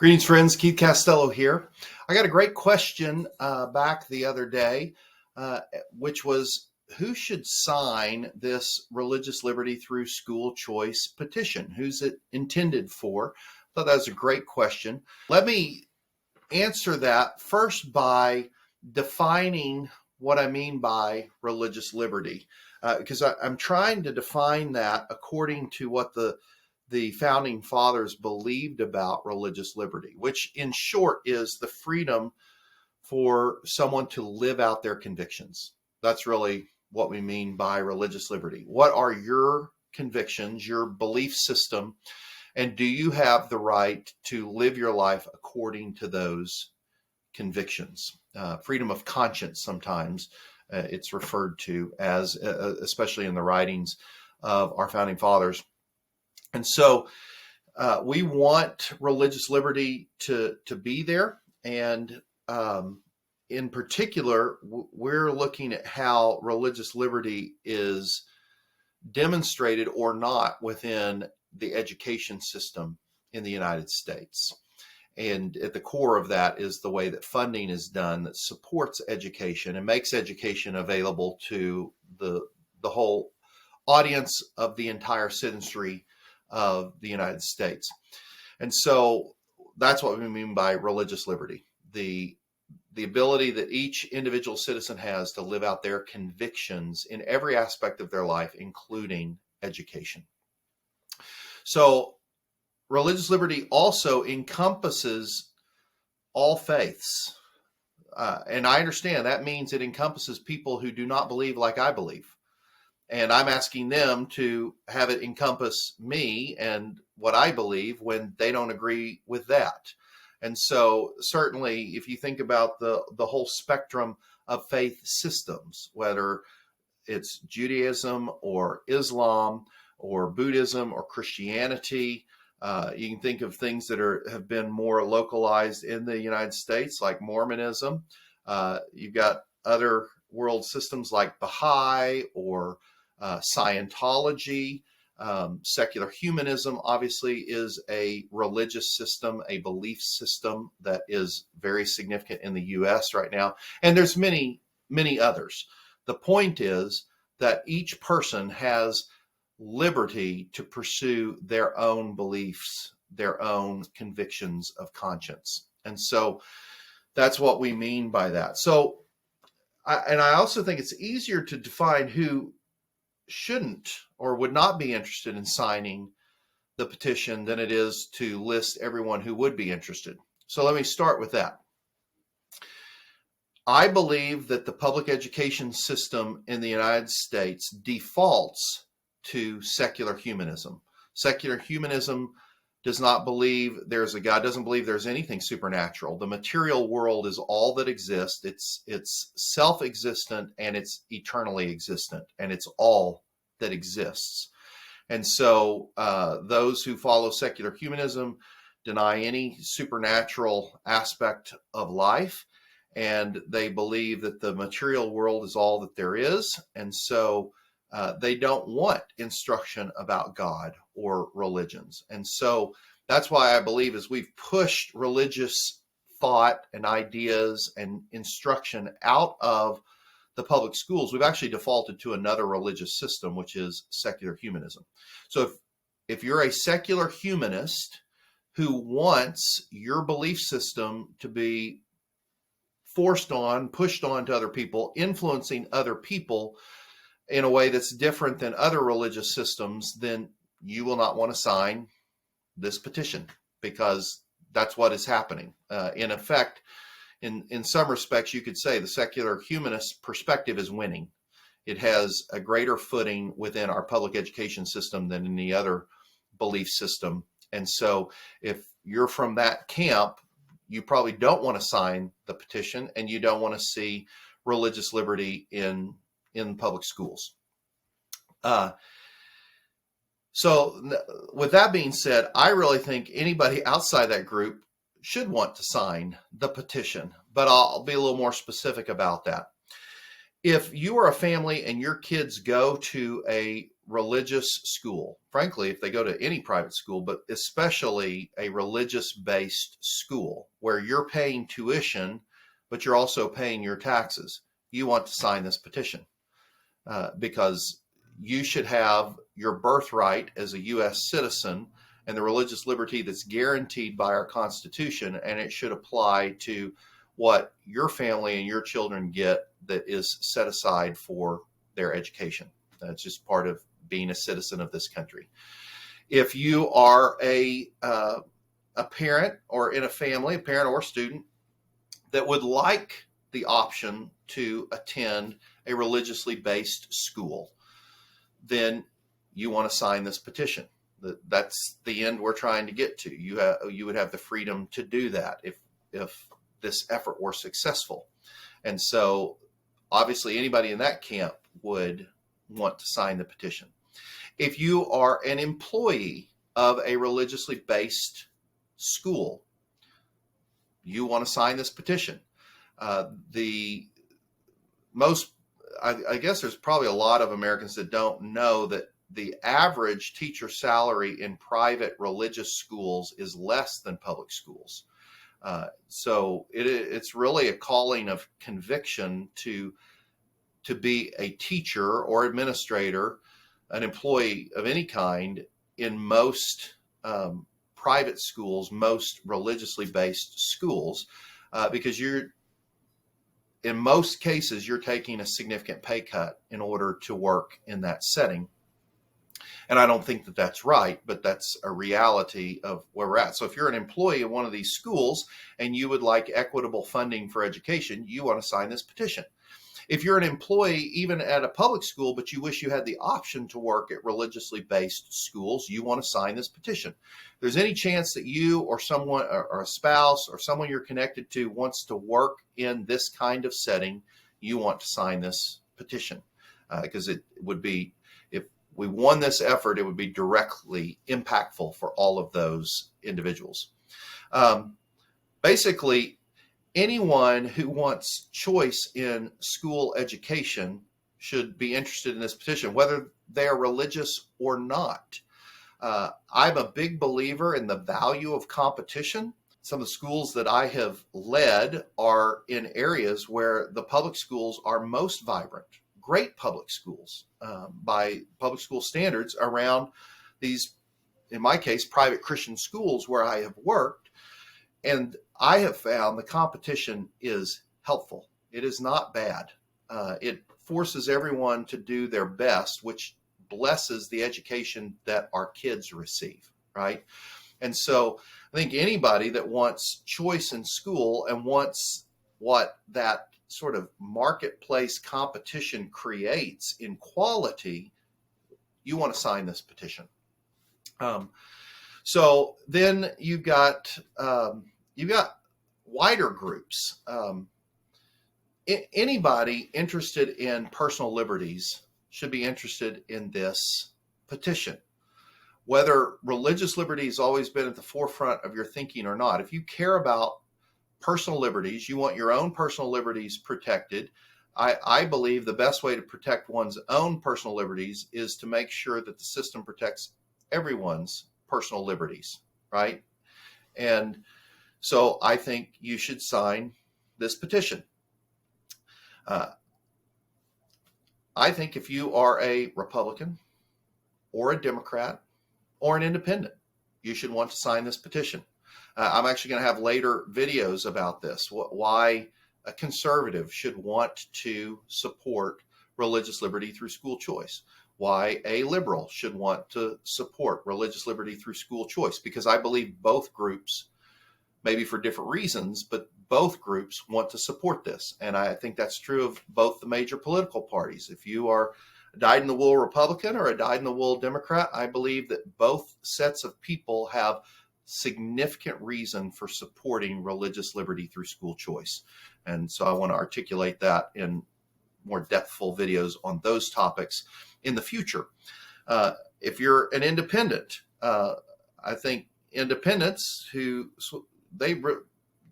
Greetings, friends. Keith Costello here. I got a great question back the other day, which was who should sign this religious liberty through school choice petition? Who's it intended for? I thought that was a great question. Let me answer that first by defining what I mean by religious liberty, because I'm trying to define that according to what the founding fathers believed about religious liberty, which in short is the freedom for someone to live out their convictions. That's really what we mean by religious liberty. What are your convictions, your belief system, and do you have the right to live your life according to those convictions? Freedom of conscience, sometimes it's referred to as, especially in the writings of our founding fathers. And so we want religious liberty to be there. And in particular, we're looking at how religious liberty is demonstrated or not within the education system in the United States. And at the core of that is the way that funding is done that supports education and makes education available to the whole audience of the entire citizenry of the United States. And so that's what we mean by religious liberty, the ability that each individual citizen has to live out their convictions in every aspect of their life, including education. So religious liberty also encompasses all faiths. And I understand that means it encompasses people who do not believe like I believe. And I'm asking them to have it encompass me and what I believe when they don't agree with that. And so certainly, if you think about the whole spectrum of faith systems, whether it's Judaism or Islam or Buddhism or Christianity, you can think of things that have been more localized in the United States, like Mormonism. You've got other world systems like Baha'i or Scientology. Secular humanism obviously is a religious system, a belief system that is very significant in the U.S. right now. And there's many, many others. The point is that each person has liberty to pursue their own beliefs, their own convictions of conscience. And so that's what we mean by that. So, I also think it's easier to define who shouldn't or would not be interested in signing the petition than it is to list everyone who would be interested. So let me start with that. I believe that the public education system in the United States defaults to secular humanism. Secular humanism does not believe there's a God, doesn't believe there's anything supernatural. The material world is all that exists. It's self-existent and it's eternally existent, and it's all that exists. And so those who follow secular humanism deny any supernatural aspect of life, and they believe that the material world is all that there is. And so they don't want instruction about God or religions. And so that's why I believe as we've pushed religious thought and ideas and instruction out of the public schools, we've actually defaulted to another religious system, which is secular humanism. So if you're a secular humanist who wants your belief system to be pushed on to other people, influencing other people in a way that's different than other religious systems, then you will not want to sign this petition, because that's what is happening. In effect, in some respects, you could say the secular humanist perspective is winning. It has a greater footing within our public education system than any other belief system. And so if you're from that camp, you probably don't want to sign the petition, and you don't want to see religious liberty in public schools. So with that being said, I really think anybody outside that group should want to sign the petition, but I'll be a little more specific about that. If you are a family and your kids go to a religious school, frankly, if they go to any private school, but especially a religious-based school where you're paying tuition, but you're also paying your taxes, you want to sign this petition because you should have your birthright as a U.S. citizen and the religious liberty that's guaranteed by our Constitution, and it should apply to what your family and your children get that is set aside for their education. That's just part of being a citizen of this country. If you are a parent or in a family, a parent or student that would like the option to attend a religiously based school, then you want to sign this petition. That's the end we're trying to get to. You would have the freedom to do that if this effort were successful. And so obviously anybody in that camp would want to sign the petition. If you are an employee of a religiously based school, you want to sign this petition. I guess there's probably a lot of Americans that don't know that the average teacher salary in private religious schools is less than public schools. So it's really a calling of conviction to be a teacher or administrator, an employee of any kind in most private schools, most religiously based schools, because in most cases, you're taking a significant pay cut in order to work in that setting. And I don't think that that's right, but that's a reality of where we're at. So if you're an employee of one of these schools and you would like equitable funding for education, you want to sign this petition. If you're an employee even at a public school, but you wish you had the option to work at religiously based schools, you want to sign this petition. If there's any chance that you or someone or a spouse or someone you're connected to wants to work in this kind of setting, you want to sign this petition because it would be, if we won this effort, it would be directly impactful for all of those individuals. Basically, anyone who wants choice in school education should be interested in this petition, whether they're religious or not. I'm a big believer in the value of competition. Some of the schools that I have led are in areas where the public schools are most vibrant, great public schools by public school standards around these, in my case, private Christian schools where I have worked. And I have found the competition is helpful. It is not bad. It forces everyone to do their best, which blesses the education that our kids receive, right? And so I think anybody that wants choice in school and wants what that sort of marketplace competition creates in quality, you want to sign this petition. So then you've got wider groups. Anybody interested in personal liberties should be interested in this petition. Whether religious liberty has always been at the forefront of your thinking or not, if you care about personal liberties, you want your own personal liberties protected, I believe the best way to protect one's own personal liberties is to make sure that the system protects everyone's personal liberties, right? And so I think you should sign this petition. I think if you are a Republican or a Democrat or an independent, you should want to sign this petition. I'm actually going to have later videos about this, why a conservative should want to support religious liberty through school choice, why a liberal should want to support religious liberty through school choice, because I believe both groups, maybe for different reasons, but both groups want to support this. And I think that's true of both the major political parties. If you are a dyed-in-the-wool Republican or a dyed-in-the-wool Democrat, I believe that both sets of people have significant reason for supporting religious liberty through school choice. And so I want to articulate that in more depthful videos on those topics in the future. If you're an independent, I think independents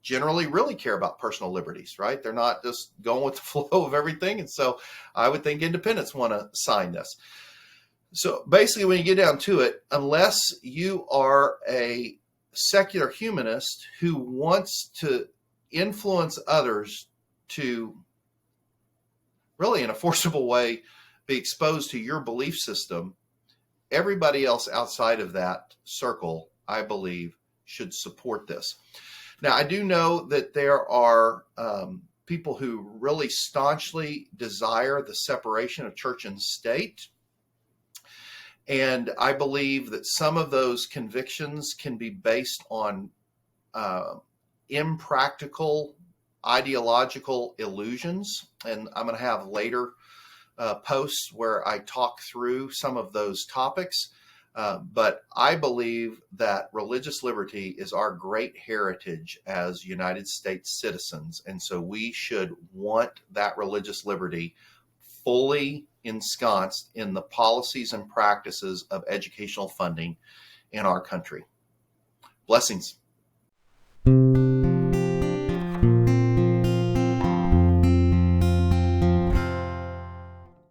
generally really care about personal liberties, right? They're not just going with the flow of everything. And so I would think independents want to sign this. So basically, when you get down to it, unless you are a secular humanist who wants to influence others to really, in a forcible way, be exposed to your belief system, everybody else outside of that circle, I believe, should support this. Now, I do know that there are people who really staunchly desire the separation of church and state. And I believe that some of those convictions can be based on impractical ideological illusions. And I'm going to have later posts where I talk through some of those topics. But I believe that religious liberty is our great heritage as United States citizens. And so we should want that religious liberty fully ensconced in the policies and practices of educational funding in our country. Blessings.